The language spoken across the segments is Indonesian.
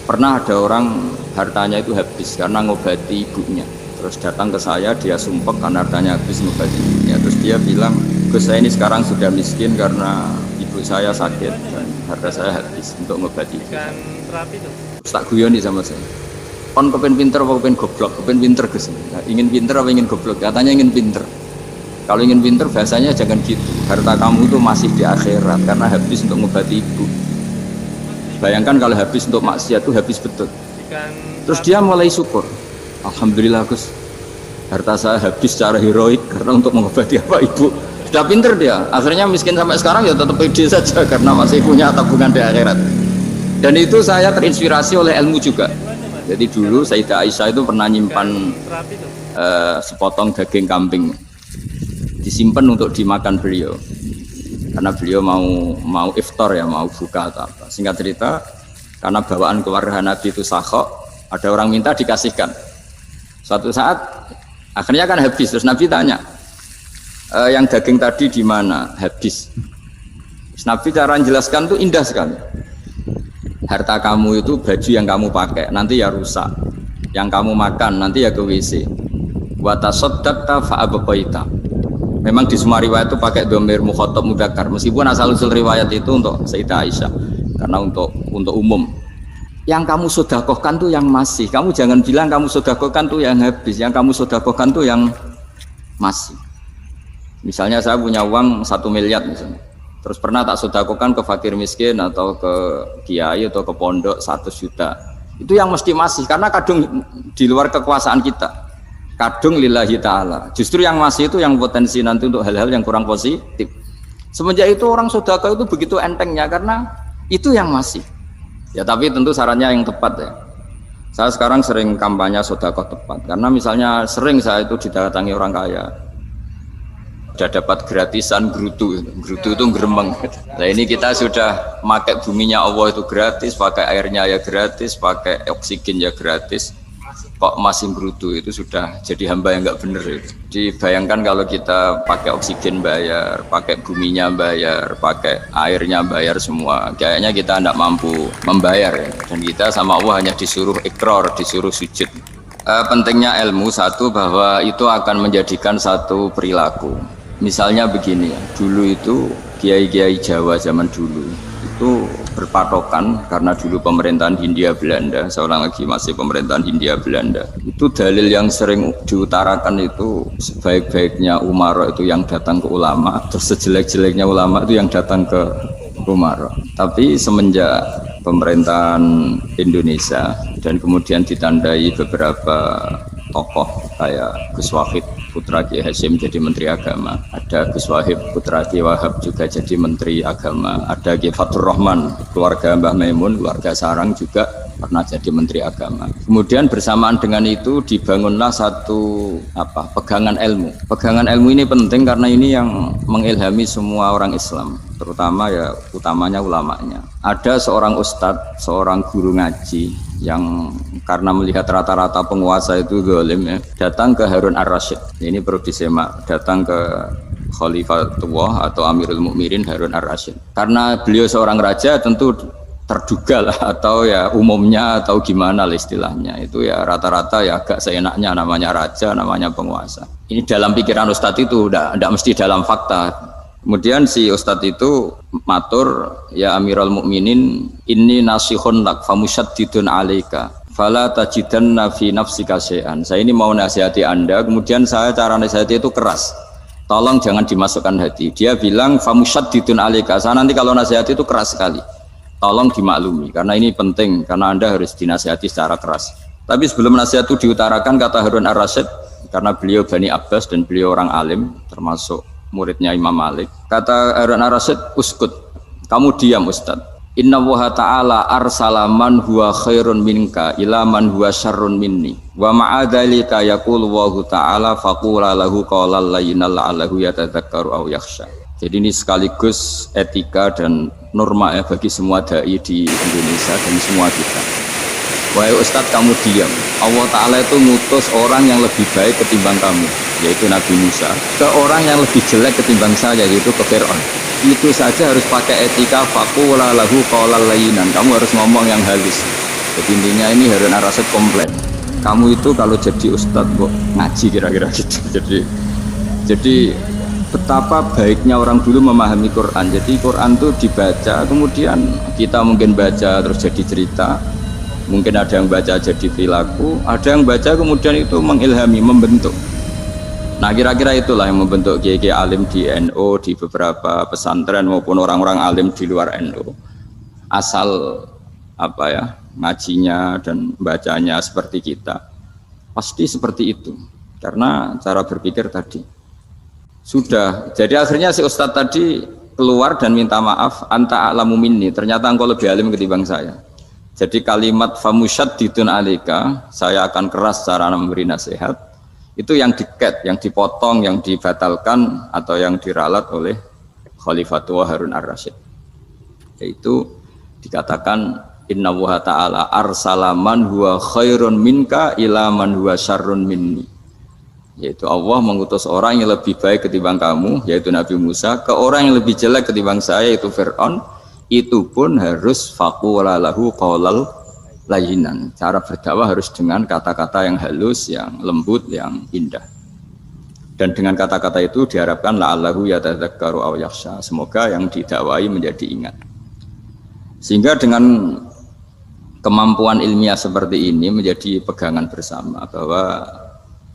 Pernah ada orang hartanya itu habis karena ngobati ibunya. Terus datang ke saya, dia sumpek karena hartanya habis ngobati ibunya. Terus dia bilang, Gus saya ini sekarang sudah miskin karena ibu saya sakit dan harta saya habis untuk ngobati ibu. Terus tak guyoni sama saya. Kon kepen pinter apa kepen goblok? Kepen pinter Gus. Nah, ingin pinter apa ingin goblok? Katanya ingin pinter. Kalau ingin pinter bahasanya jangan gitu. Harta kamu itu masih di akhirat karena habis untuk ngobati ibu. Bayangkan kalau habis untuk maksiat itu habis betul. Terus dia mulai syukur. Alhamdulillah Gus, harta saya habis secara heroik karena untuk mengobati apa ibu. Sudah pinter dia. Akhirnya miskin sampai sekarang ya tetap pede saja karena masih punya tabungan di akhirat. Dan itu saya terinspirasi oleh ilmu juga. Jadi dulu Sayyidah Aisyah itu pernah nyimpan sepotong daging kambing, disimpan untuk dimakan beliau. Karena beliau mau iftar ya, mau buka atau apa. Singkat cerita, karena bawaan keluarga Nabi itu sakhok, ada orang minta dikasihkan. Suatu saat akhirnya kan habis, terus Nabi tanya, yang daging tadi di mana? Habis. Terus Nabi cara menjelaskan itu indah sekali. Harta kamu itu baju yang kamu pakai, nanti ya rusak. Yang kamu makan nanti ya ke WC. Wa tasaddaqta fa abqaita. Memang di semua riwayat itu pakai dhamir mukhatab mudzakkar. Meskipun asal-usul riwayat itu untuk Sayyidah Aisyah karena untuk umum. Yang kamu sedekahkan tuh yang masih. Kamu jangan bilang kamu sedekahkan tuh yang habis. Yang kamu sedekahkan tuh yang masih. Misalnya saya punya uang 1 miliar misalnya. Terus pernah tak sedekahkan ke fakir miskin atau ke kiai atau ke pondok 100 juta. Itu yang mesti masih karena kadung di luar kekuasaan kita. Kadung lillahi ta'ala. Justru yang masih itu yang potensi nanti untuk hal-hal yang kurang positif. Semenjak itu orang sedekah itu begitu entengnya karena itu yang masih. Ya tapi tentu sarannya yang tepat ya. Saya sekarang sering kampanye sedekah tepat karena misalnya sering saya itu didatangi orang kaya. Sudah dapat gratisan gerutu itu geremeng. Nah ini kita sudah pakai buminya Allah itu gratis, pakai airnya ya gratis, pakai oksigen ya gratis. Kok masih berutuh itu sudah jadi hamba yang nggak bener itu. Dibayangkan kalau kita pakai oksigen bayar, pakai buminya bayar, pakai airnya bayar semua, kayaknya kita tidak mampu membayar ya. Dan kita sama Allah hanya disuruh ikrar, disuruh sujud. Pentingnya ilmu satu bahwa itu akan menjadikan satu perilaku. Misalnya begini ya, dulu itu kiai-kiai Jawa zaman dulu itu berpatokan karena dulu pemerintahan Hindia Belanda, seorang lagi masih pemerintahan Hindia Belanda. Itu dalil yang sering diutarakan itu sebaik-baiknya umara itu yang datang ke ulama, terus sejelek-jeleknya ulama itu yang datang ke umara. Tapi semenjak pemerintahan Indonesia dan kemudian ditandai beberapa tokoh kayak Gus Wahid putra Kiai Hasyim jadi Menteri Agama, ada Gus Wahid putra Kiai Wahab juga jadi Menteri Agama, ada Kiai Fatur Rahman keluarga Mbah Maimun, keluarga Sarang juga pernah jadi Menteri Agama. Kemudian bersamaan dengan itu dibangunlah satu pegangan ilmu. Pegangan ilmu ini penting karena ini yang mengilhami semua orang Islam, terutama ya utamanya ulamanya. Ada seorang ustadz, seorang guru ngaji yang karena melihat rata-rata penguasa itu zalim ya, datang ke Harun Ar-Rasyid. Ini perlu disemak, datang ke Khalifatullah atau Amirul Mukminin Harun Ar-Rasyid. Karena beliau seorang raja tentu terduga lah atau ya umumnya atau gimana lah istilahnya. Itu ya rata-rata ya agak seenaknya namanya raja, namanya penguasa. Ini dalam pikiran ustadz itu tidak mesti dalam fakta. Kemudian si ustadz itu matur, ya Amirul Mukminin, inni nasihun lak famusyaddidun alaika fala tajidanna fi nafsika syai'an. Saya ini mau nasihati Anda, kemudian saya cara nasihati itu keras. Tolong jangan dimasukkan hati. Dia bilang famusyaddidun alaika. Saya nanti kalau nasihati itu keras sekali. Tolong dimaklumi karena ini penting karena Anda harus dinasihati secara keras. Tapi sebelum nasihat itu diutarakan kata Harun Ar-Rasyid, karena beliau Bani Abbas dan beliau orang alim termasuk muridnya Imam Malik, kata Harun Ar-Rasyid, uskut, kamu diam Ustaz. Inna Allaha ta'ala arsala man huwa khairun minka ila man huwa syarrun minni wa ma'adhalika yaqulu Allahu ta'ala faqula lahu qawlan layyinan la'allahu yatadzakkaru aw yakhsha. Jadi ini sekaligus etika dan norma ya bagi semua dai di Indonesia dan semua kita. Wahai Ustadz kamu diam, Allah Ta'ala itu ngutus orang yang lebih baik ketimbang kamu, yaitu Nabi Musa, ke orang yang lebih jelek ketimbang saya, yaitu ke Fir'aun. Itu saja harus pakai etika, faqula lahu qawlan layyinan, kamu harus ngomong yang halus. Jadi intinya ini Harun ar-Rasyid komplain. Kamu itu kalau jadi ustadz kok ngaji kira-kira gitu. Jadi betapa baiknya orang dulu memahami Quran. Jadi Quran itu dibaca, kemudian kita mungkin baca terus jadi cerita, mungkin ada yang baca jadi perilaku, ada yang baca kemudian itu mengilhami, membentuk. Nah kira-kira itulah yang membentuk kiai-kiai alim di NU, di beberapa pesantren maupun orang-orang alim di luar NU. Asal apa ya, ngajinya dan bacanya seperti kita, pasti seperti itu. Karena cara berpikir tadi sudah, jadi akhirnya si ustadz tadi keluar dan minta maaf, anta a'lamu minni, ternyata engkau lebih alim ketimbang saya. Jadi kalimat famusyaddidun alika, saya akan keras cara memberi nasihat, itu yang diket, yang dipotong, yang dibatalkan atau yang diralat oleh Khalifatullah Harun ar-Rasyid. Yaitu dikatakan inna wa ta'ala arsala man huwa khairun minka ila man huwa syarrun minni. Yaitu Allah mengutus orang yang lebih baik ketimbang kamu, yaitu Nabi Musa, ke orang yang lebih jelek ketimbang saya, yaitu Fir'aun. Itu pun harus faqula lahu qaulal layyinan. Cara berdakwah harus dengan kata-kata yang halus, yang lembut, yang indah. Dan dengan kata-kata itu diharapkan la'allahu yatadzakkaru aw yakhsha. Semoga yang didakwai menjadi ingat. Sehingga dengan kemampuan ilmiah seperti ini menjadi pegangan bersama bahwa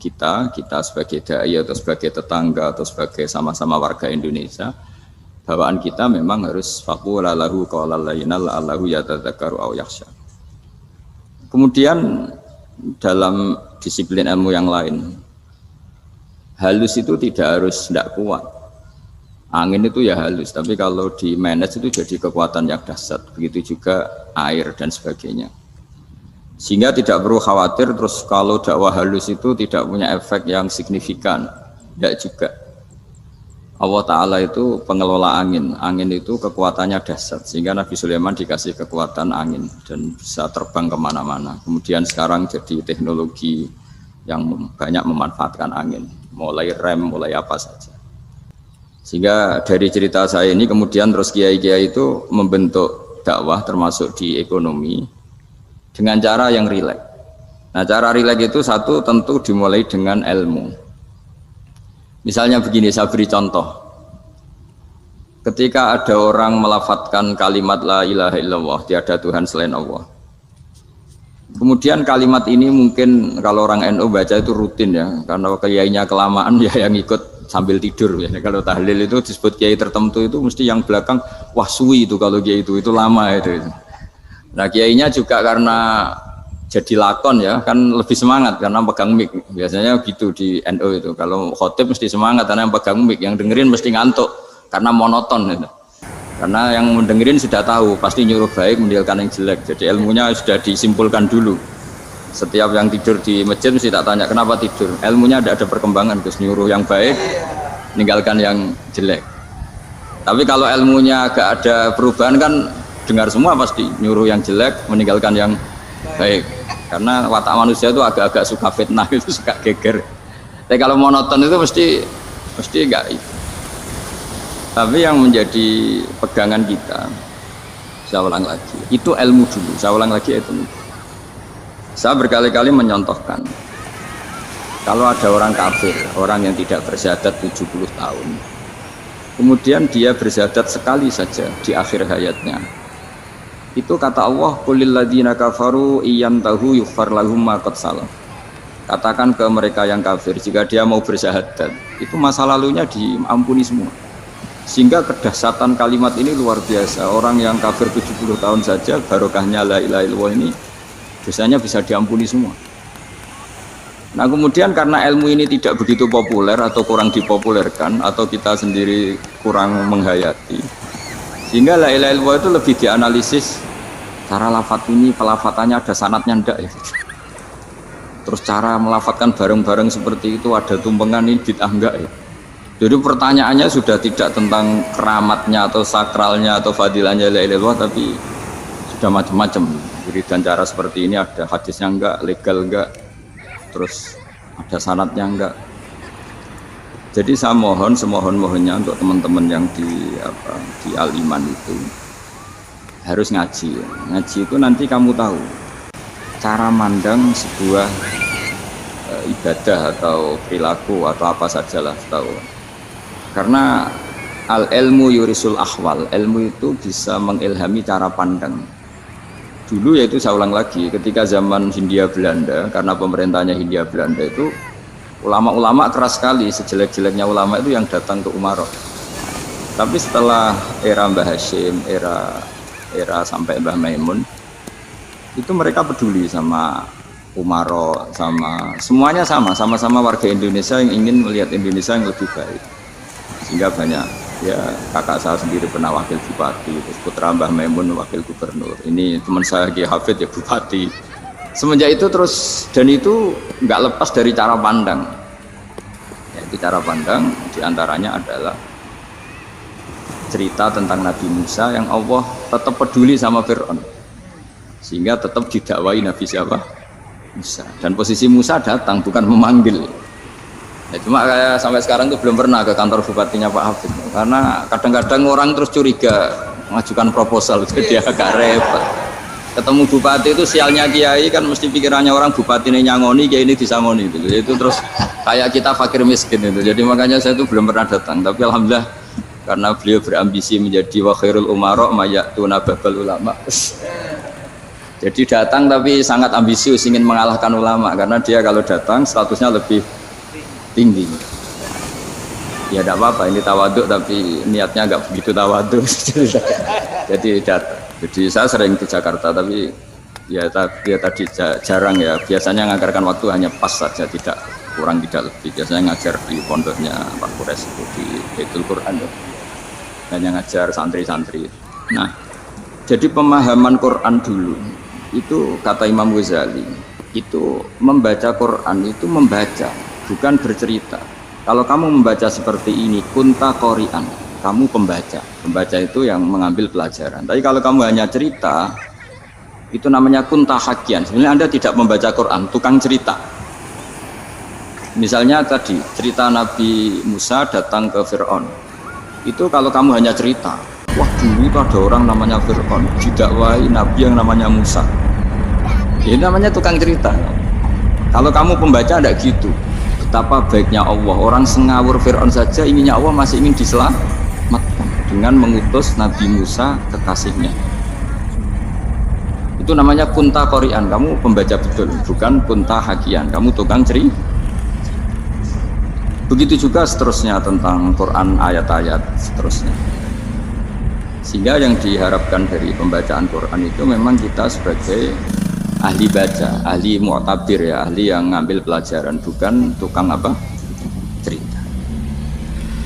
kita sebagai dai atau sebagai tetangga atau sebagai sama-sama warga Indonesia, bawaan kita memang harus faqula lahu qaulal layyinan la'allahu yatadzakkaru aw yakhsha. Kemudian dalam disiplin ilmu yang lain, halus itu tidak kuat. Angin itu ya halus, tapi kalau di manage itu jadi kekuatan yang dahsyat. Begitu juga air dan sebagainya. Sehingga tidak perlu khawatir terus kalau dakwah halus itu tidak punya efek yang signifikan. Tidak juga. Allah Ta'ala itu pengelola angin. Angin itu kekuatannya dahsyat. Sehingga Nabi Sulaiman dikasih kekuatan angin dan bisa terbang kemana-mana. Kemudian sekarang jadi teknologi yang banyak memanfaatkan angin. Mulai rem, mulai apa saja. Sehingga dari cerita saya ini kemudian terus kiai-kiai itu membentuk dakwah termasuk di ekonomi dengan cara yang rileks. Nah cara rileks itu satu tentu dimulai dengan ilmu. Misalnya begini, saya beri contoh. Ketika ada orang melafadzkan kalimat la ilaha illallah, tiada Tuhan selain Allah. Kemudian kalimat ini mungkin kalau orang NU baca itu rutin ya, karena kiainya kelamaan ya yang ikut sambil tidur ya. Kalau tahlil itu disebut kiai tertentu itu mesti yang belakang wah suwi itu kalau kiai itu lama itu. Nah kiainya juga karena jadi lakon ya kan lebih semangat karena pegang mic. Biasanya gitu di NU itu. Kalau khotib mesti semangat karena yang pegang mic, yang dengerin mesti ngantuk karena monoton gitu. Karena yang mendengerin sudah tahu pasti nyuruh baik meninggalkan yang jelek. Jadi ilmunya sudah disimpulkan dulu. Setiap yang tidur di masjid mesti tak tanya kenapa tidur. Ilmunya tidak ada perkembangan, terus nyuruh yang baik meninggalkan yang jelek. Tapi kalau ilmunya agak ada perubahan kan dengar semua pasti nyuruh yang jelek meninggalkan yang baik. Karena watak manusia itu agak-agak suka fitnah, itu suka geger. Tapi kalau monoton itu mesti enggak itu. Tapi yang menjadi pegangan kita, saya ulang lagi, itu ilmu dulu. Saya ulang lagi itu. Saya berkali-kali menyontohkan, kalau ada orang kafir, orang yang tidak bersyahadat 70 tahun, kemudian dia bersyahadat sekali saja di akhir hayatnya. Itu kata Allah, qulil ladzina kafaru iyantahu yughfar lahum ma qad salaf. Katakan ke mereka yang kafir, jika dia mau bersyahadat, itu masa lalunya diampuni semua. Sehingga kedahsyatan kalimat ini luar biasa. Orang yang kafir 70 tahun saja, barokahnya la ilaha illallah ini, dosanya bisa diampuni semua. Nah kemudian karena ilmu ini tidak begitu populer atau kurang dipopulerkan, atau kita sendiri kurang menghayati, sehingga la ilaha illallah itu lebih dianalisis cara lafadz ini, pelafatannya ada sanadnya enggak ya. Terus cara melafatkan bareng-bareng seperti itu ada tumpengan ini bid'ah enggak ya. Jadi pertanyaannya sudah tidak tentang keramatnya atau sakralnya atau fadilahnya la ilaha illallah, tapi sudah macam-macam. Jadi dan cara seperti ini ada hadisnya enggak, legal enggak, terus ada sanadnya enggak. Jadi saya mohon semohon-mohonnya untuk teman-teman yang di Al-Iman itu harus ngaji. Ngaji itu nanti kamu tahu cara mandang sebuah ibadah atau perilaku atau apa sajalah tahu. Karena al ilmu yurisul ahwal, ilmu itu bisa mengilhami cara pandang. Dulu yaitu saya ulang lagi, ketika zaman Hindia Belanda, karena pemerintahnya Hindia Belanda itu ulama-ulama keras sekali, sejelek-jeleknya ulama itu yang datang ke Umaroh. Tapi setelah era Mbah Hashim, era sampai Mbah Maimun, itu mereka peduli sama Umaroh, semuanya sama-sama warga Indonesia yang ingin melihat Indonesia yang lebih baik. Sehingga banyak, ya kakak saya sendiri pernah wakil bupati, terus putra Mbah Maimun wakil gubernur. Ini teman saya Ki Hafid ya bupati. Semenjak itu terus, dan itu nggak lepas dari cara pandang. Yaitu cara pandang diantaranya adalah cerita tentang Nabi Musa yang Allah tetap peduli sama Fir'aun. Sehingga tetap didakwai Nabi siapa? Musa. Dan posisi Musa datang, bukan memanggil. Ya, cuma kayak sampai sekarang tuh belum pernah ke kantor bupatinya Pak Hafid, karena kadang-kadang orang terus curiga mengajukan proposal, jadi agak repot. Ketemu bupati itu sialnya kiai kan mesti pikirannya orang bupati ini nyangoni, kiai ini disangoni gitu. Itu terus kayak kita fakir miskin itu. Jadi makanya saya itu belum pernah datang. Tapi alhamdulillah karena beliau berambisi menjadi wa khairul umara mayatuna babal ulama. Jadi datang tapi sangat ambisius ingin mengalahkan ulama, karena dia kalau datang statusnya lebih tinggi. Ya tidak apa-apa, ini tawaduk tapi niatnya agak begitu tawaduk. Jadi saya sering di Jakarta, tapi ya tadi jarang ya. Biasanya ngajarkan waktu hanya pas saja, tidak kurang tidak lebih. Biasanya ngajar di pondoknya Pak Kures itu di Baitul Quran, hanya ngajar santri-santri. Nah, jadi pemahaman Quran dulu itu kata Imam Ghazali itu membaca Quran itu membaca, bukan bercerita. Kalau kamu membaca seperti ini, kunta qori'an, kamu pembaca. Pembaca itu yang mengambil pelajaran. Tapi kalau kamu hanya cerita, itu namanya kunta hakian. Sebenarnya Anda tidak membaca Quran, tukang cerita. Misalnya tadi, cerita Nabi Musa datang ke Fir'aun. Itu kalau kamu hanya cerita, wah dulu itu ada orang namanya Fir'aun, didakwai Nabi yang namanya Musa. Ini namanya tukang cerita. Kalau kamu pembaca tidak gitu. Betapa baiknya Allah, orang sengawur Fir'aun saja inginnya Allah masih ingin diselamatkan dengan mengutus Nabi Musa kekasihnya. Itu namanya kunta qori'an, kamu pembaca betul, bukan kunta hakian, kamu tukang cerita. Begitu juga seterusnya tentang Quran, ayat-ayat seterusnya. Sehingga yang diharapkan dari pembacaan Quran itu memang kita sebagai ahli baca, ahli mu'tabir ya, ahli yang ngambil pelajaran, bukan tukang apa? Cerita.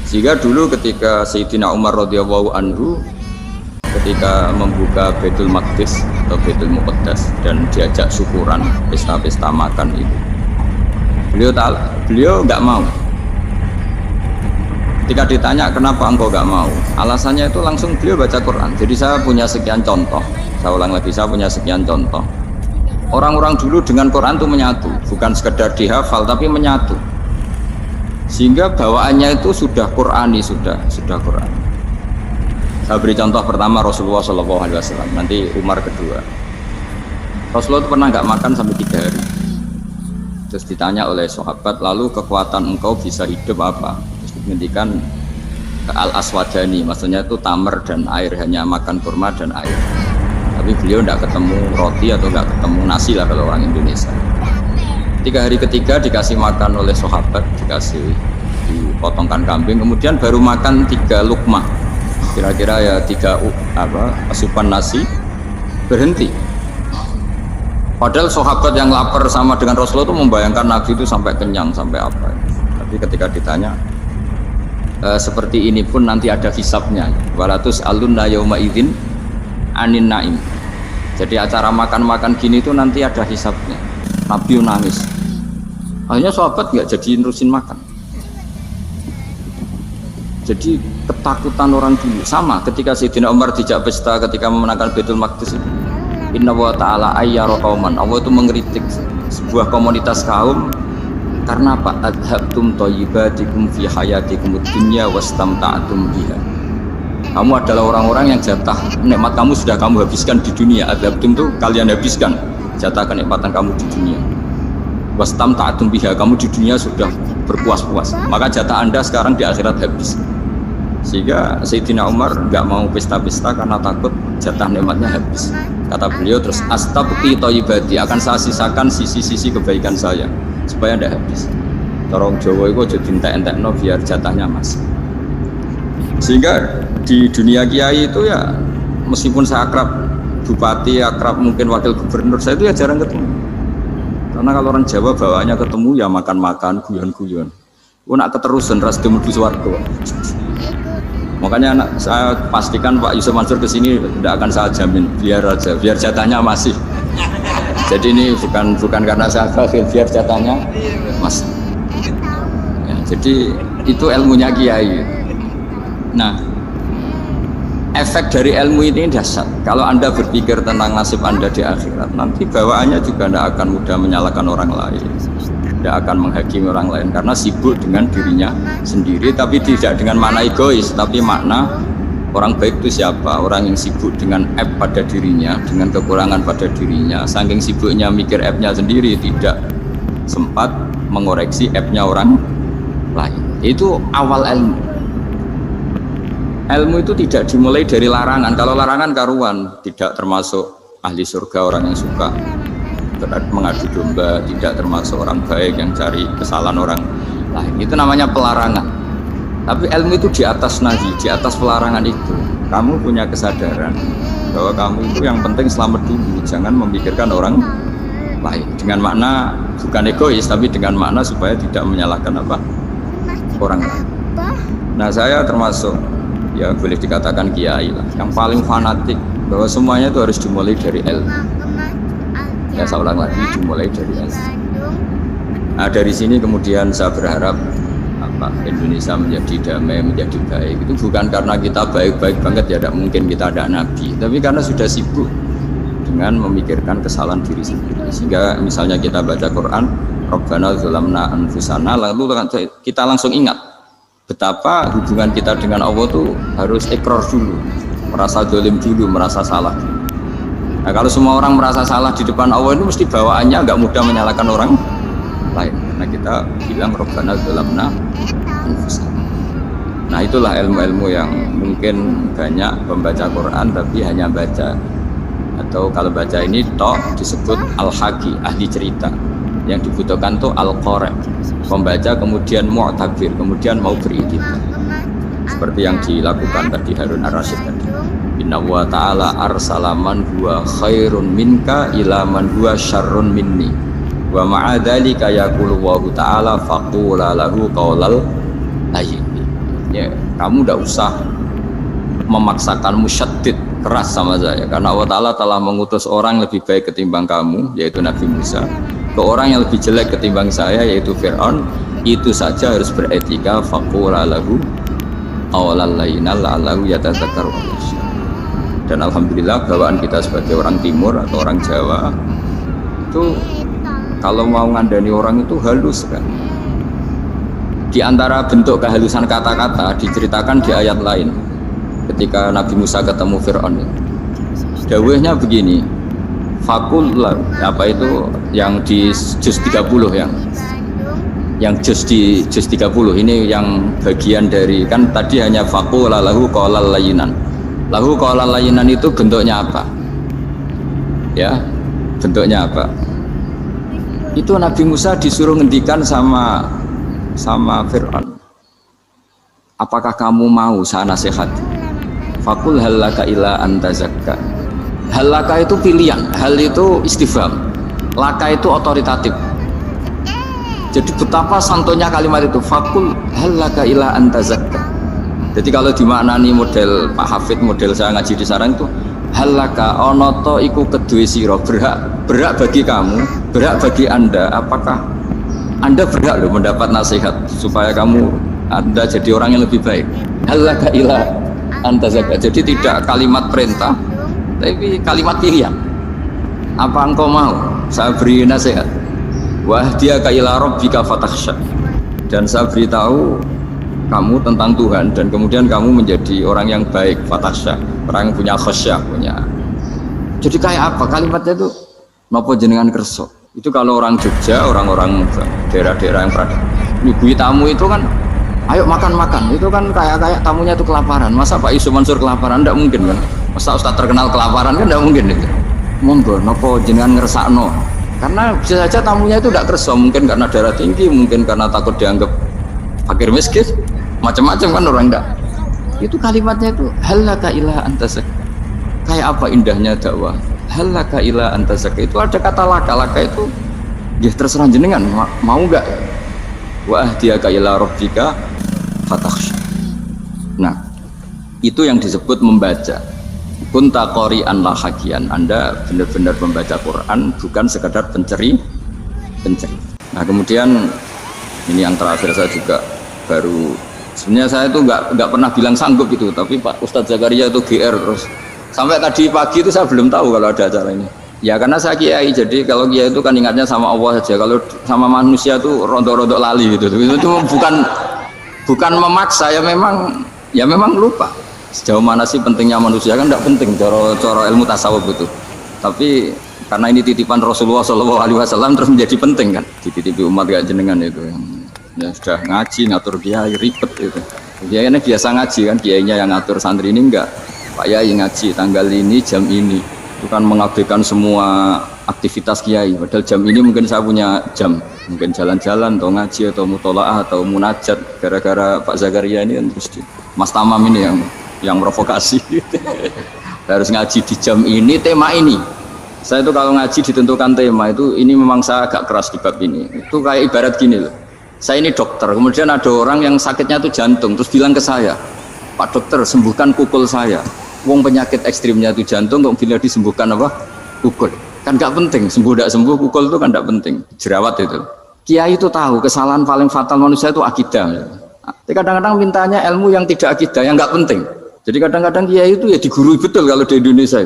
Sehingga dulu ketika Sayyidina Umar radhiyallahu anhu ketika membuka Baitul Maqdis atau Baitul Muqaddas dan diajak syukuran, pesta-pesta makan itu, beliau nggak mau. Ketika ditanya kenapa engkau nggak mau, alasannya itu langsung beliau baca Quran. Jadi saya punya sekian contoh, saya ulang lagi, saya punya sekian contoh. Orang-orang dulu dengan Quran itu menyatu, bukan sekedar dihafal tapi menyatu. Sehingga bawaannya itu sudah Qurani, sudah Quran. Saya beri contoh pertama Rasulullah SAW, nanti Umar kedua. Rasulullah itu pernah nggak makan sampai 3 hari. Terus ditanya oleh sahabat, lalu kekuatan engkau bisa hidup apa? Terus menghentikan al-aswadani, maksudnya itu tamar dan air, hanya makan kurma dan air. Tapi beliau tidak ketemu roti atau tidak ketemu nasi lah kalau orang Indonesia. 3 hari ketiga dikasih makan oleh sahabat, dikasih dipotongkan kambing, kemudian baru makan 3 lukmah, kira-kira ya 3 asupan nasi, berhenti. Padahal sahabat yang lapar sama dengan Rasulullah itu membayangkan Nabi itu sampai kenyang, sampai apa. Tapi ketika ditanya, seperti ini pun nanti ada hisabnya. Walatus alunna yauma idzin anin naim. Jadi acara makan-makan gini itu nanti ada hisabnya. Nabi nangis. Akhirnya sahabat nggak jadi nerusin makan. Jadi ketakutan orang dulu sama ketika Sayyidina Umar dijak pesta ketika memenangkan Baitul Maqdis. Inna wa ta'ala ayyara qauman. Allah itu mengkritik sebuah komunitas kaum karena apa? Adhabtum thayyibatikum fi hayatikum dunya wastamta'tum biha. Kamu adalah orang-orang yang jatah nikmat kamu sudah kamu habiskan di dunia. Adhabtum itu kalian habiskan jatah kenikmatan kamu di dunia. Wastamta'tum biha, kamu di dunia sudah berpuas-puas, maka jatah Anda sekarang di akhirat habis. Sehingga Sayyidina Umar nggak mau pesta-pesta karena takut jatah nikmatnya habis. Kata beliau terus, astabqi thayyibati, akan saya sisakan sisi-sisi kebaikan saya supaya tidak habis. Torong Jawa itu aja dientek-entekno biar jatahnya masih. Sehingga di dunia kiai itu ya, meskipun saya akrab bupati, akrab mungkin wakil gubernur, saya itu ya jarang ketemu. Karena kalau orang Jawa bawaannya ketemu ya makan-makan, guyon-guyon. Nak keterusan ras demudu swarga. Makanya saya pastikan Pak Yusuf Mansur kesini tidak akan saya jamin, biar aja, biar jatahnya masih. Jadi ini bukan karena saya bakhil, biar jatahnya masih. Ya, jadi itu ilmunya kiai. Nah, efek dari ilmu ini dahsyat. Kalau Anda berpikir tentang nasib Anda di akhirat, nanti bawaannya juga tidak akan mudah menyalahkan orang lain, tidak akan menghakimi orang lain karena sibuk dengan dirinya sendiri, tapi tidak dengan makna egois, tapi makna orang baik itu siapa? Orang yang sibuk dengan aib pada dirinya, dengan kekurangan pada dirinya, saking sibuknya mikir aibnya sendiri, tidak sempat mengoreksi aibnya orang lain. Itu awal ilmu. Ilmu itu tidak dimulai dari larangan. Kalau larangan karuan, tidak termasuk ahli surga, orang yang suka mengadu domba, tidak termasuk orang baik yang cari kesalahan orang lain. Itu namanya pelarangan. Tapi ilmu itu di atas nahi, di atas pelarangan itu. Kamu punya kesadaran bahwa kamu itu yang penting selamat dulu, jangan memikirkan orang lain. Dengan makna bukan egois, tapi dengan makna supaya tidak menyalahkan orang lain. Nah, saya termasuk, ya boleh dikatakan kiai lah, yang paling fanatik bahwa semuanya itu harus dimulai dari ilmu. Ya saya ulang lagi, dimulai dari ilmu. Nah, dari sini kemudian saya berharap Indonesia menjadi damai, menjadi baik. Itu bukan karena kita baik-baik banget, ya tidak mungkin kita ada nabi, tapi karena sudah sibuk dengan memikirkan kesalahan diri sendiri. Sehingga misalnya kita baca Quran, Rabbana dzalamna anfusana, lalu kita langsung ingat betapa hubungan kita dengan Allah itu harus ikrar dulu, merasa zalim dulu, merasa salah dulu. Nah, kalau semua orang merasa salah di depan Allah itu mesti bawaannya nggak mudah menyalahkan orang lain. Karena kita bilang Rabbana dzalamna anfusana. Nah, itulah ilmu-ilmu yang mungkin banyak pembaca Quran tapi hanya baca, atau kalau baca ini toh disebut al-haqi, ahli cerita. Yang dibutuhkan tuh al-qari, pembaca kemudian mu'tabir, kemudian mau beriktikaf. Seperti yang dilakukan tadi Harun Ar-Rasyid tadi. Inna wa ta'ala arsala man huwa khairun minka ila man huwa syarrun minni. Wa ma'a dzalika yaqulu wa ta'ala faqula lahu qaulal layyin. Ya, kamu tidak usah memaksakan musyaddid keras sama saya, karena Allah Ta'ala telah mengutus orang lebih baik ketimbang kamu, yaitu Nabi Musa, ke orang yang lebih jelek ketimbang saya, yaitu Fir'aun. Itu saja harus beretika. Faqula lahu qaulal layyin la'allahu yatadzakkaru. Dan alhamdulillah bawaan kita sebagai orang timur atau orang Jawa itu kalau mau ngandani orang itu halus kan. Di antara bentuk kehalusan kata-kata diceritakan di ayat lain ketika Nabi Musa ketemu Fir'aun. Dawuhnya begini, fakul apa itu yang di juz 30, yang juz di juz 30 ini yang bagian dari, kan tadi hanya fakul lahu qaulal layyinan. Lahu qaulal layyinan itu bentuknya apa? Ya, bentuknya apa? Itu Nabi Musa disuruh ngendikan sama Fir'aun. Apakah kamu mau saya nasihati? Fakul halaka ila antazakka. Halaka itu pilihan, hal itu istifham, laka itu otoritatif. Jadi betapa santonya kalimat itu, fakul halaka ila antazakka. Jadi kalau dimaknani model Pak Hafid, model saya ngaji di sarang itu, halaka onoto iku kedue siro, berhak bagi kamu, berhak bagi anda, apakah anda berhak loh mendapat nasihat supaya anda jadi orang yang lebih baik. Halaka ila antazakka. Jadi tidak kalimat perintah, tapi kalimat pilihan. Apa engkau mau saya beri nasihat? Wahdiyaka ila rabbika fatakhsha. Dan saya beritahu kamu tentang Tuhan, dan kemudian kamu menjadi orang yang baik, fatakhsha, orang yang punya khasyah, punya. Jadi kayak apa kalimatnya itu? Napa jenengan kersa? Itu kalau orang Jogja, orang-orang daerah-daerah yang pernah nyuguhi tamu itu kan, ayo makan-makan. Itu kan kayak tamunya itu kelaparan. Masa Pak Yusuf Mansur kelaparan? Tidak mungkin kan? Masa Ustaz terkenal kelaparan kan? Tidak mungkin itu. Monggo, napa jenengan ngersakno? Karena bisa saja tamunya itu tidak kersa, mungkin karena darah tinggi, mungkin karena takut dianggap fakir miskin, macam-macam kan orang enggak. Itu kalimatnya itu halaka ila antasak. Kayak apa indahnya dakwah. Halaka ila antasak itu ada kata laka itu ya terserah jenengan mau enggak. Wa ahdiyaka ila rabbika fatakhsha. Nah, itu yang disebut membaca. Kunta qori'an la hakian. Anda benar-benar membaca Quran, bukan sekadar penceri. Nah, kemudian ini yang terakhir saya juga baru, sebenarnya saya itu nggak pernah bilang sanggup itu, tapi Pak Ustadz Zakaria itu GR terus. Sampai tadi pagi itu saya belum tahu kalau ada acara ini. Ya karena saya kiai, jadi kalau kiai itu kan ingatnya sama Allah saja. Kalau sama manusia itu rontok-rontok lali gitu. Itu bukan memaksa, ya memang lupa. Sejauh mana sih pentingnya manusia kan tidak penting cara ilmu tasawuf itu. Tapi karena ini titipan Rasulullah SAW terus menjadi penting kan. Dititipi umat gak jenengan itu. Ya sudah ngaji ngatur kiai ribet itu. Kiainya biasa ngaji kan, kiainya yang ngatur, santri ini enggak. Pak Yai ngaji tanggal ini jam ini. Itu kan mengabaikan semua aktivitas kiai. Padahal jam ini mungkin saya punya jam, mungkin jalan-jalan atau ngaji atau mutolaah atau munajat. Gara-gara Pak Zakaria ini kan terus Mas Tamam ini yang provokasi. Harus ngaji di jam ini, tema ini. Saya itu kalau ngaji ditentukan tema itu, ini memang saya agak keras di bab ini. Itu kayak ibarat gini loh. Saya ini dokter, kemudian ada orang yang sakitnya itu jantung, terus bilang ke saya, Pak dokter sembuhkan kukul saya. Wong penyakit ekstrimnya itu jantung, kok bila disembuhkan apa? Kukul. Kan gak penting, sembuh tidak sembuh, kukul itu kan gak penting. Jerawat itu. Kiai itu tahu kesalahan paling fatal manusia itu akidah. Tapi kadang-kadang mintanya ilmu yang tidak akidah, yang gak penting. Jadi kadang-kadang kiai itu ya digurui betul kalau di Indonesia.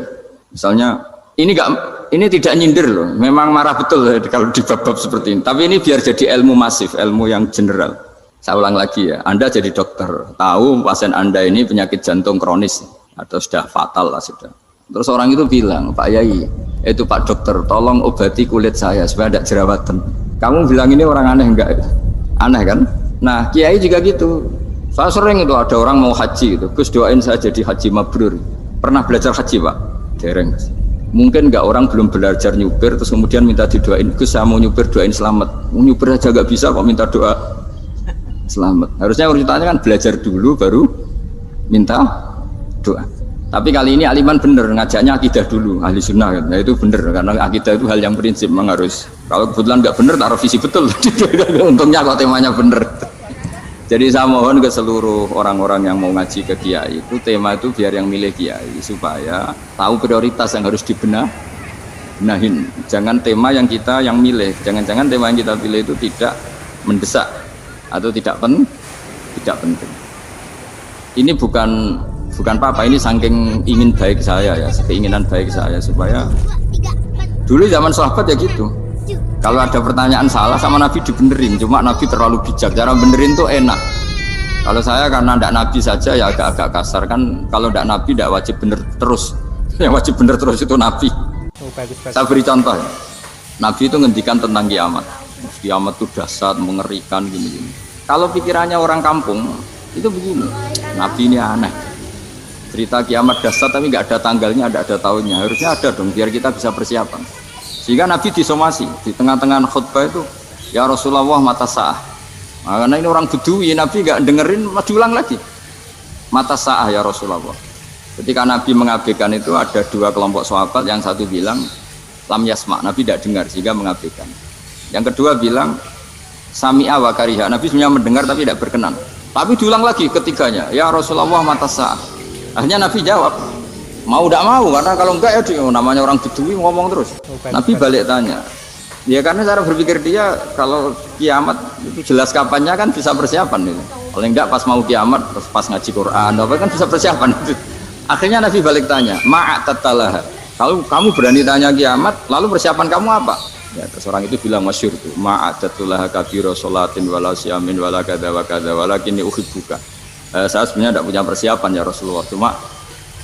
Misalnya ini tidak nyindir loh, memang marah betul kalau di bab-bab seperti ini. Tapi ini biar jadi ilmu masif, ilmu yang general. Saya ulang lagi ya, Anda jadi dokter, tahu pasien Anda ini penyakit jantung kronis atau sudah fatal lah sudah. Terus orang itu bilang, Pak Yai, itu Pak dokter, tolong obati kulit saya supaya tidak jerawatan. Kamu bilang ini orang aneh enggak? Aneh kan? Nah, kiai juga gitu. Saya sering itu ada orang mau haji itu, Gus doain saya jadi haji mabrur. Pernah belajar haji Pak? Dereng. Mungkin enggak, orang belum belajar nyupir terus kemudian minta didoain, Gus saya mau nyupir doain selamat. Mau nyupir aja enggak bisa kok minta doa selamat. Harusnya urutannya kan belajar dulu baru minta doa. Tapi kali ini Aliman bener ngajaknya akidah dulu, ahli sunnah kan. Nah itu bener karena akidah itu hal yang prinsip memang harus. Kalau kebetulan nggak bener taruh visi betul. Untungnya kok temanya bener. Jadi saya mohon ke seluruh orang-orang yang mau ngaji ke kiai itu tema itu biar yang milih kiai supaya tahu prioritas yang harus dibenahin. Jangan tema yang milih. Jangan-jangan tema yang kita pilih itu tidak mendesak atau tidak penting. Ini bukan apa-apa, ini saking ingin baik saya ya, keinginan baik saya supaya dulu zaman sahabat ya gitu. Kalau ada pertanyaan salah sama Nabi dibenerin, cuma Nabi terlalu bijak, cara benerin tuh enak. Kalau saya karena tidak Nabi saja ya agak-agak kasar kan, kalau tidak Nabi tidak wajib bener terus. Yang wajib bener terus itu Nabi. Saya beri contoh ya. Nabi itu ngendikan tentang kiamat. Kiamat itu dahsyat, mengerikan gini-gini. Kalau pikirannya orang kampung itu begini, Nabi ini aneh. Cerita kiamat dahsyat tapi nggak ada tanggalnya, nggak ada tahunnya. Harusnya ada dong biar kita bisa persiapan. Sehingga Nabi disomasi di tengah-tengah khutbah itu, ya Rasulullah mata sa'ah. Nah, karena ini orang Bedui, Nabi nggak dengerin, diulang lagi. Mata sa'ah ya Rasulullah. Ketika Nabi mengabaikan itu ada dua kelompok sahabat, yang satu bilang lam yasma, Nabi tidak dengar sehingga mengabaikan. Yang kedua bilang sami'a wa kariha, Nabi sebenarnya mendengar tapi tidak berkenan. Tapi diulang lagi ketiganya, ya Rasulullah mata sa'ah. Akhirnya Nabi jawab, mau tidak mau, karena kalau enggak ya namanya orang Bedui ngomong terus. Nabi balik tanya, ya karena cara berpikir dia kalau kiamat itu jelas kapannya kan bisa persiapan itu. Kalau enggak pas mau kiamat, pas ngaji Quran, apa kan bisa persiapan itu. Akhirnya Nabi balik tanya, ma'atatalah. Kalau kamu berani tanya kiamat, lalu persiapan kamu apa? Ya, terus orang itu bilang masyhur itu, ma'atatalah kabiro sholatin wala siyamin wala kada wa kada walakinni uhibbuka. Saya sebenarnya tidak punya persiapan ya Rasulullah, cuma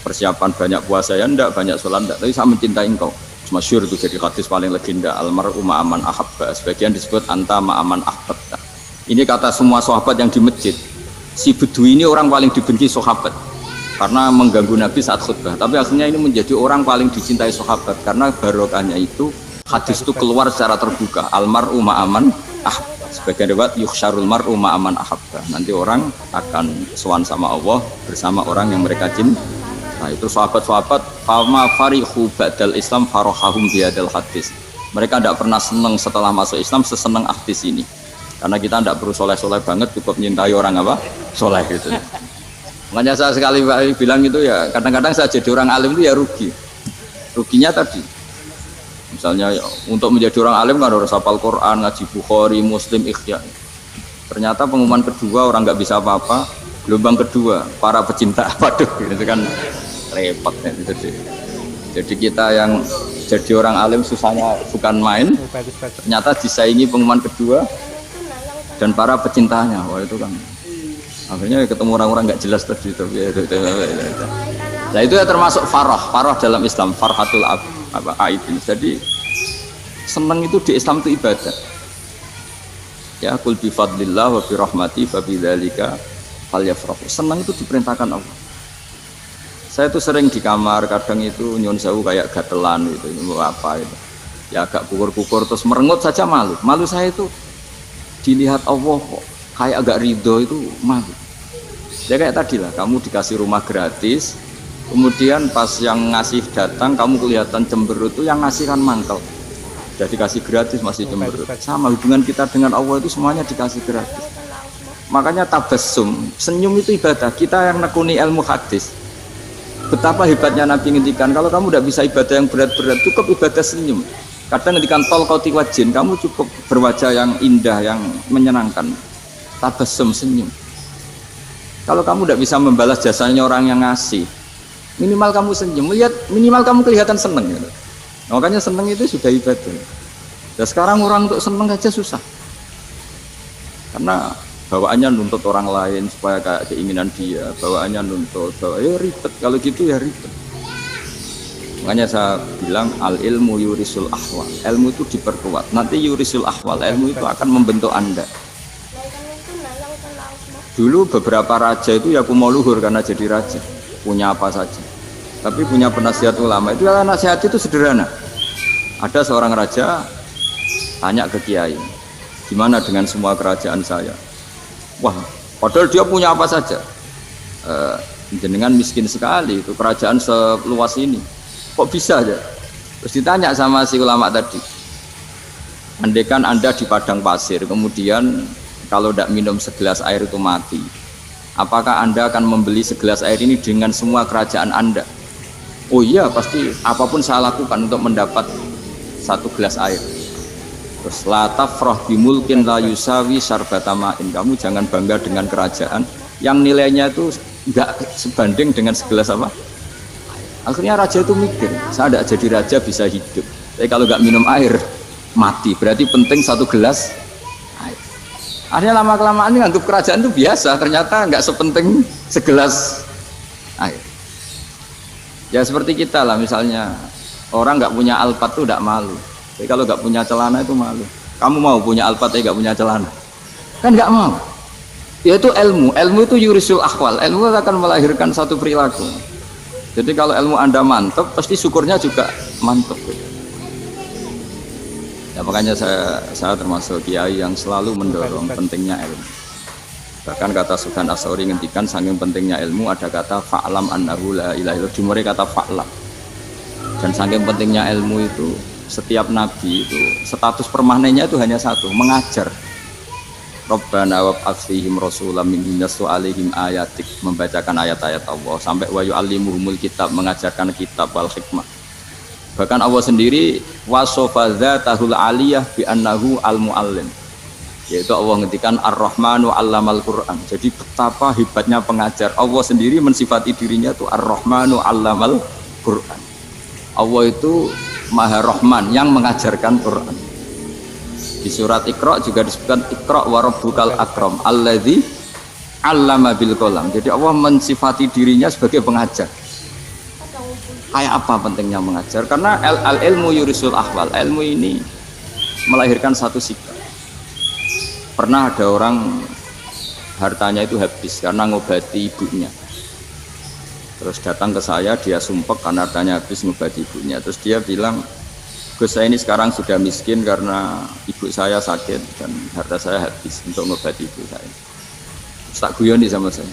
persiapan banyak puasa ya enggak, banyak sholat enggak, tapi saya mencintai engkau. Masyhur itu jadi hadis paling legenda, almar'u ma'aman ahabba, sebagian disebut anta ma'aman ahbabta. Ini kata semua sahabat yang di masjid. Si Bedui ini orang paling dibenci sahabat karena mengganggu Nabi saat khutbah, tapi akhirnya ini menjadi orang paling dicintai sahabat karena barokahnya itu hadis itu keluar secara terbuka, almar'u ma'aman ahabba. Sebagian riwayat yuhsyarul mar'u ma'aman ahabba, nanti orang akan sowan sama Allah bersama orang yang mereka cintai. Nah itu sahabat-sahabat fama farihu ba'dal Islam farohahum bihadal hadis. Mereka tidak pernah senang setelah masuk Islam sesenang hadis ini. Karena kita tidak perlu soleh-soleh banget, cukup menyintai orang apa? Soleh gitu. Makanya saya sekali bilang itu ya, kadang-kadang saya jadi orang alim itu ya rugi. Ruginya tadi. Misalnya ya, untuk menjadi orang alim kan harus hafal Quran, ngaji Bukhari, Muslim, Ikhya. Ternyata pengumuman kedua orang nggak bisa apa-apa. Gelombang kedua para pecinta, waduh itu kan repot ya. Jadi kita yang jadi orang alim susahnya bukan main, ternyata disaingi pengumuman kedua dan para pecintanya. Wah itu kan akhirnya ketemu orang-orang nggak jelas tadi itu. Nah itu ya termasuk farah dalam Islam, farhatul aibin. Jadi senang itu di Islam itu ibadah. Ya qul bi fadlillah wa bi rahmati fa bidzalika falyafrahu. Senang itu diperintahkan Allah. Saya tuh sering di kamar, kadang itu nyun sewu kayak gatelan gitu, mau apa itu. Ya agak kukur-kukur terus merengut saja malu. Malu saya itu dilihat Allah kok kayak agak ridho itu malu. Ya kayak tadi lah, kamu dikasih rumah gratis, kemudian pas yang ngasih datang kamu kelihatan cemberut, itu yang ngasih kan mangkel. Jadi dikasih gratis masih cemberut. Sama hubungan kita dengan Allah itu semuanya dikasih gratis. Makanya tabassum, senyum itu ibadah. Kita yang nekuni ilmu hadis, betapa hebatnya Nabi ngendikan, kalau kamu tidak bisa ibadah yang berat-berat, cukup ibadah senyum. Kadang ngendikan tol qati wajhin, kamu cukup berwajah yang indah, yang menyenangkan. Tabassum, senyum. Kalau kamu tidak bisa membalas jasanya orang yang ngasih, minimal kamu senyum, lihat minimal kamu kelihatan seneng gitu. Makanya seneng itu sudah ibadah. Dan sekarang orang untuk seneng aja susah. Karena bawaannya nuntut orang lain supaya kayak keinginan dia, bawaannya nuntut, ya ribet, kalau gitu ya ribet. Makanya saya bilang al ilmu yurisul ahwal, ilmu itu diperkuat, nanti yurisul ahwal, ilmu itu akan membentuk Anda. Dulu beberapa raja itu ya mau luhur karena jadi raja, punya apa saja, tapi punya penasihat ulama, itu nasihat itu sederhana. Ada seorang raja tanya ke kiai, gimana dengan semua kerajaan saya? Wah, padahal dia punya apa saja. Jenengan miskin sekali, itu kerajaan seluas ini. Kok bisa aja? Terus ditanya sama si ulama tadi. Andaikan Anda di padang pasir, kemudian kalau tidak minum segelas air itu mati. Apakah Anda akan membeli segelas air ini dengan semua kerajaan Anda? Oh iya, pasti apapun saya lakukan untuk mendapat satu gelas air. Terus la tafrah bimulkin la yusawi sarbatamain. Kamu jangan bangga dengan kerajaan yang nilainya itu enggak sebanding dengan segelas apa. Akhirnya raja itu mikir, saya tidak jadi raja bisa hidup, tapi kalau nggak minum air mati, berarti penting satu gelas air. Akhirnya lama-kelamaan ini anggap kerajaan itu biasa, ternyata nggak sepenting segelas air. Ya seperti kita lah, misalnya orang nggak punya alpat itu tidak malu. Tapi kalau nggak punya celana itu malu. Kamu mau punya alpat tapi nggak punya celana? Kan nggak mau. Yaitu ilmu. Ilmu itu yurisul akhwal. Ilmu akan melahirkan satu perilaku. Jadi kalau ilmu Anda mantap, pasti syukurnya juga mantap. Ya makanya saya termasuk kiai yang selalu mendorong pentingnya ilmu. Bahkan kata Sufyan Ats-Tsauri ngendikan saking pentingnya ilmu, ada kata fa'lam annahu la ilaha illallah. Dimulai kata fa'lam. Dan saking pentingnya ilmu itu, setiap nabi itu status permanennya itu hanya satu, mengajar. Rabbana wab'ats fihim rasulam minhum yatlu 'alaihim ayatik, membacakan ayat-ayat Allah, sampai wa yu'allimuhumul kitab, mengajarkan kitab wal hikmah. Bahkan Allah sendiri wasofa dzatahul 'aliyah bi annahu al-muallim. Yaitu Allah ngendikan Ar-Rahmanu 'allamal Qur'an. Jadi betapa hebatnya pengajar. Allah sendiri mensifati dirinya itu Ar-Rahmanu 'allamal Qur'an. Allah itu Maha Rahman yang mengajarkan Quran. Di surat Iqra juga disebutkan Iqra wa rabbukal akram alladzi 'allama bil qalam. Jadi Allah mensifati dirinya sebagai pengajar. Kayak apa pentingnya mengajar? Karena al ilmu yurisul ahwal. Ilmu ini melahirkan satu sikap. Pernah ada orang hartanya itu habis karena ngobati ibunya. Terus datang ke saya, dia sumpek karena hartanya habis ngobati ibunya. Terus dia bilang, Gus, saya ini sekarang sudah miskin karena ibu saya sakit dan harta saya habis untuk ngobati ibu saya. Terus tak guyoni sama saya,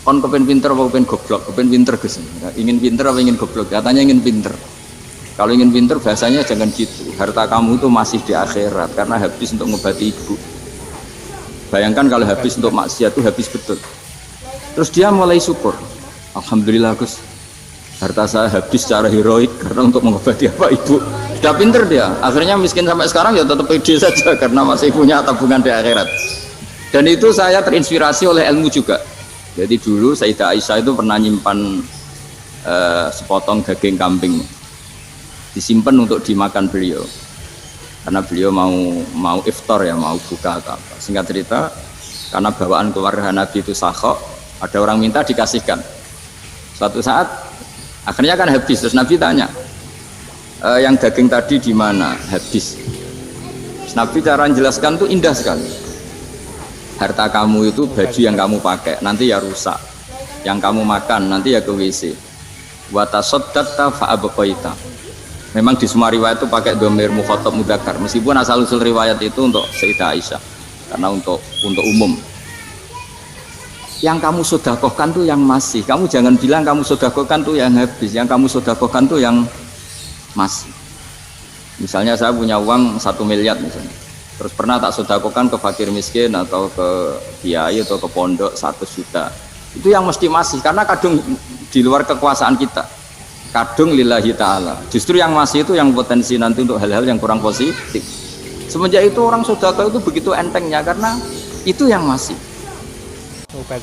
kon kepen pinter apa kepen goblok? Kepen pinter Gus. Ingin pinter apa ingin goblok? Katanya ingin pinter. Kalau ingin pinter bahasanya jangan gitu. Harta kamu itu masih di akhirat karena habis untuk ngobati ibu. Bayangkan kalau habis untuk maksiat itu habis betul. Terus dia mulai syukur. Alhamdulillah Gus, harta saya habis secara heroik karena untuk mengobati apa ibu. Sudah pinter dia, akhirnya miskin sampai sekarang ya tetap pede saja karena masih punya tabungan di akhirat. Dan itu saya terinspirasi oleh ilmu juga. Jadi dulu Sayyidah Aisyah itu pernah nyimpan sepotong daging kambing, disimpan untuk dimakan beliau. Karena beliau mau iftar ya, mau buka atau apa. Singkat cerita, karena bawaan keluarga Nabi itu sakhok, ada orang minta dikasihkan. Suatu saat akhirnya kan habis, terus Nabi tanya, yang daging tadi di mana? Habis. Terus Nabi cara menjelaskan tuh indah sekali. Harta kamu itu baju yang kamu pakai, nanti ya rusak. Yang kamu makan nanti ya ke WC. Wa tasaddaqta fa abqaita. Memang di semua riwayat itu pakai dhamir mukhatab mudzakkar. Meskipun asal usul riwayat itu untuk Sayyidah Aisyah, karena untuk umum. Yang kamu sodakohkan tuh yang masih. Kamu jangan bilang kamu sodakohkan tuh yang habis. Yang kamu sodakohkan tuh yang masih. Misalnya saya punya uang 1 miliar misalnya. Terus pernah tak sodakohkan ke fakir miskin atau ke kiai atau ke pondok 1 juta. Itu yang mesti masih. Karena kadung di luar kekuasaan kita. Kadung lillahi ta'ala. Justru yang masih itu yang potensi nanti untuk hal-hal yang kurang positif. Semenjak itu orang sodakoh itu begitu entengnya. Karena itu yang masih.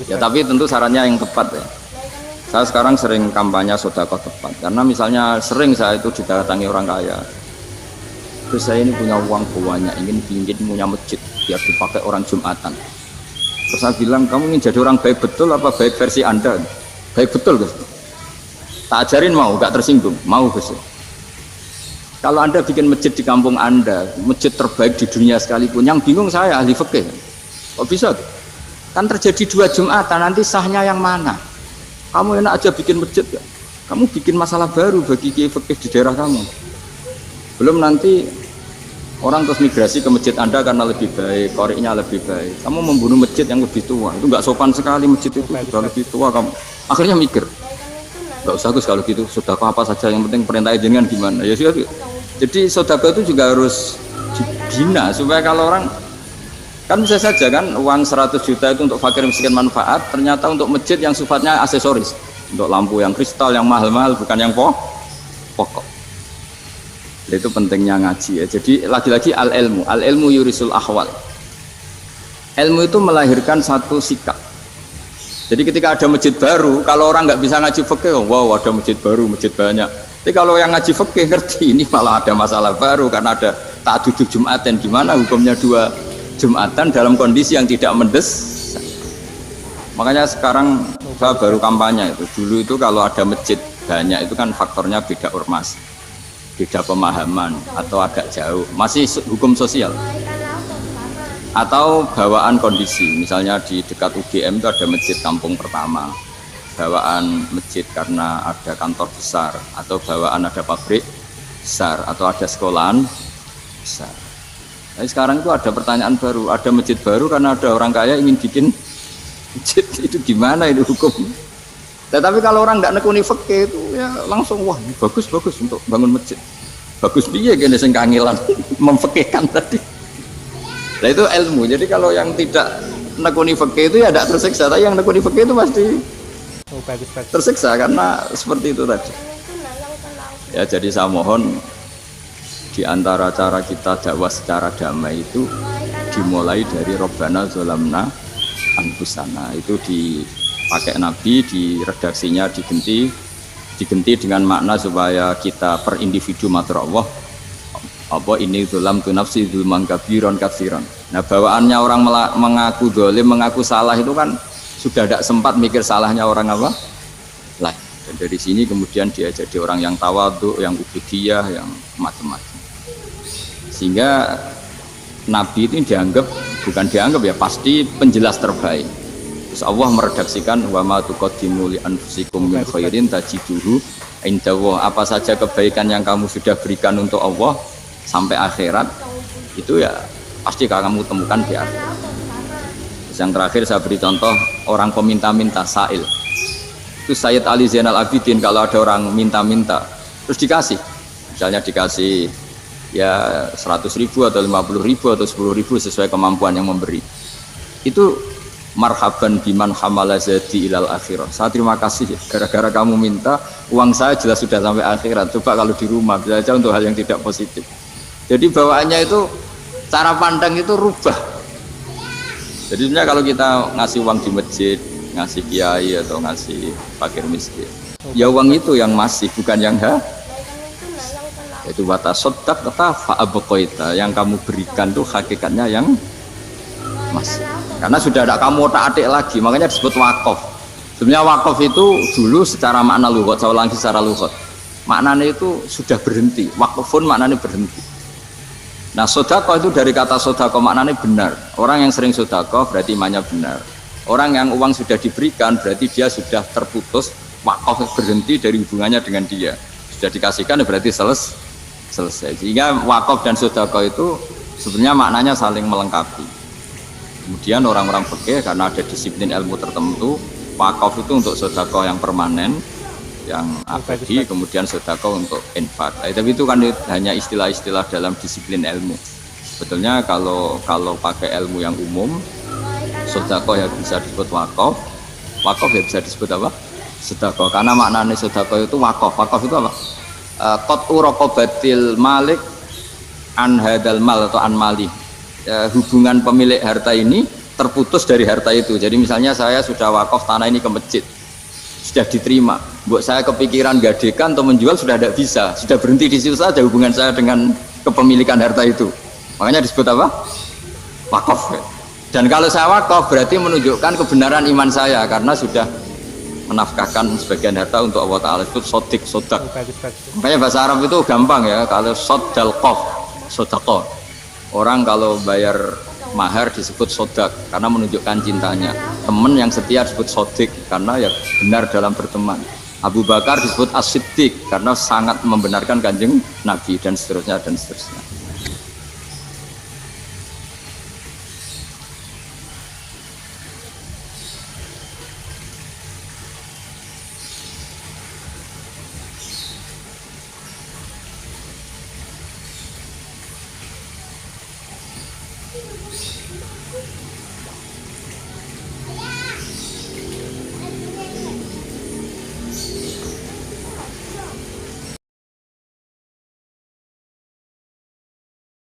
Ya tapi tentu sarannya yang tepat ya. Saya sekarang sering kampanye sedekah tepat karena misalnya sering saya itu didatangi orang kaya. Terus saya ini punya uang banyak, ingin punya masjid biar dipakai orang Jumatan. Terus saya bilang, kamu ingin jadi orang baik betul apa baik versi Anda? Baik betul Gus. Tak ajarin mau, gak tersinggung, mau Gus. Kalau Anda bikin masjid di kampung Anda, masjid terbaik di dunia sekalipun, yang bingung saya ahli fikih. Kok bisa tuh? Kan terjadi 2 Jumatan, nanti sahnya yang mana? Kamu enak aja bikin masjid ya? Kamu bikin masalah baru bagi kiai fikih di daerah kamu. Belum nanti orang terus migrasi ke masjid Anda karena lebih baik, koriknya lebih baik. Kamu membunuh masjid yang lebih tua, itu nggak sopan sekali, masjid itu sudah lebih tua kamu. Akhirnya mikir, nggak usah Gus kalau gitu, sedekah apa saja yang penting perintah jenengan gimana? Ya sudah. Jadi sedekah itu juga harus dibina supaya kalau orang kan bisa saja kan uang 100 juta itu untuk fakir miskin manfaat, ternyata untuk masjid yang sifatnya aksesoris, untuk lampu yang kristal yang mahal-mahal bukan yang pokok. Itu pentingnya ngaji ya. Jadi lagi-lagi al ilmu yurisul ahwal. Ilmu itu melahirkan satu sikap. Jadi ketika ada masjid baru, kalau orang nggak bisa ngaji fikih, oh, wow ada masjid baru, masjid banyak. Tapi kalau yang ngaji fikih ngerti ini malah ada masalah baru karena ada ta'addud Jumatan, gimana hukumnya 2 Jumatan dalam kondisi yang tidak mendesak. Makanya sekarang saya baru kampanye itu. Dulu itu kalau ada masjid banyak itu kan faktornya beda ormas, beda pemahaman atau agak jauh, masih hukum sosial atau bawaan kondisi. Misalnya di dekat UGM itu ada masjid kampung pertama, bawaan masjid karena ada kantor besar, atau bawaan ada pabrik besar, atau ada sekolahan besar. Nah, sekarang itu ada pertanyaan baru, ada masjid baru karena ada orang kaya ingin bikin masjid, itu gimana itu hukum? Tetapi kalau orang nggak nekuni fikih itu ya langsung wah bagus untuk bangun masjid. Bagus piye gini sing kangelan memfikihkan tadi. Nah itu ilmu. Jadi kalau yang tidak nekuni fikih itu ya tidak tersiksa, tapi yang nekuni fikih itu pasti tersiksa karena seperti itu tadi. Ya jadi saya mohon di antara cara kita dakwah secara damai itu dimulai dari Robbana Zolamna Anfusana. Itu dipakai Nabi, di redaksinya diganti dengan makna supaya kita per individu matur Allah apa ini zolam tu nafsi zulman kabiron katsiran. Nah bawaannya orang mengaku dolim, mengaku salah itu kan sudah tidak sempat mikir salahnya orang apa lain. Dan dari sini kemudian dia jadi orang yang tawadhu, yang ubudiyah, yang macam-macam. Sehingga Nabi itu bukan dianggap ya, pasti penjelas terbaik. Terus Allah meredaksikan wa ma tuqaddimu li anfusikum min khairin tajiduhu indallah. Apa saja kebaikan yang kamu sudah berikan untuk Allah sampai akhirat itu ya pasti kamu temukan di akhirat. Terus yang terakhir saya beri contoh orang peminta-minta sa'il. Itu Sayyid Ali Zainal Abidin kalau ada orang minta-minta terus dikasih, misalnya dikasih ya 100.000 atau 50.000 atau 10.000 sesuai kemampuan yang memberi, itu marhaban biman hamala zadi ilal akhirah. Saya terima kasih gara-gara kamu minta uang saya jelas sudah sampai akhirat. Coba kalau di rumah bisa saja untuk hal yang tidak positif. Jadi bawaannya itu cara pandang itu rubah. Jadi sebenarnya kalau kita ngasih uang di masjid, ngasih kiai atau ngasih fakir miskin, ya uang itu yang masih, bukan yang itu watasodak kata fa'abqaita, yang kamu berikan tuh hakikatnya yang masih. Karena sudah ada kamu otak-atik lagi, makanya disebut wakaf. Sebenarnya wakaf itu dulu secara makna lughat, saya ulangi secara lughat, maknanya itu sudah berhenti. Wakafun maknanya berhenti. Nah sodakoh itu dari kata sodakoh maknanya benar. Orang yang sering sodakoh berarti imannya benar. Orang yang uang sudah diberikan berarti dia sudah terputus, wakaf berhenti dari hubungannya dengan dia. Sudah dikasihkan berarti selesai. Sehingga wakaf dan sodakoh itu sebenarnya maknanya saling melengkapi. Kemudian orang-orang fikih karena ada disiplin ilmu tertentu, wakaf itu untuk sodakoh yang permanen, yang abadi, kemudian sodakoh untuk infak. Tapi itu kan hanya istilah-istilah dalam disiplin ilmu. Sebetulnya kalau pakai ilmu yang umum, sodakoh ya bisa disebut wakaf, wakaf ya bisa disebut apa? Sodakoh. Karena maknanya sodakoh itu wakaf. Wakaf itu apa? Qat'u raqabatil malik an hadal mal atau an mali. Hubungan pemilik harta ini terputus dari harta itu. Jadi misalnya saya sudah wakaf tanah ini ke masjid, sudah diterima, buat saya kepikiran gadekan atau menjual sudah tidak bisa, sudah berhenti di situ saja hubungan saya dengan kepemilikan harta itu. Makanya disebut apa? Wakaf. Dan kalau saya wakaf berarti menunjukkan kebenaran iman saya karena sudah menafkahkan sebagian harta untuk Allah Ta'ala. Itu sodik, sodak. Makanya bahasa Arab itu gampang ya, kalau sodal qof, sodako. Orang kalau bayar mahar disebut sodak karena menunjukkan cintanya. Teman yang setia disebut sodik karena ya benar dalam berteman. Abu Bakar disebut as-siddiq karena sangat membenarkan kanjeng Nabi dan seterusnya dan seterusnya.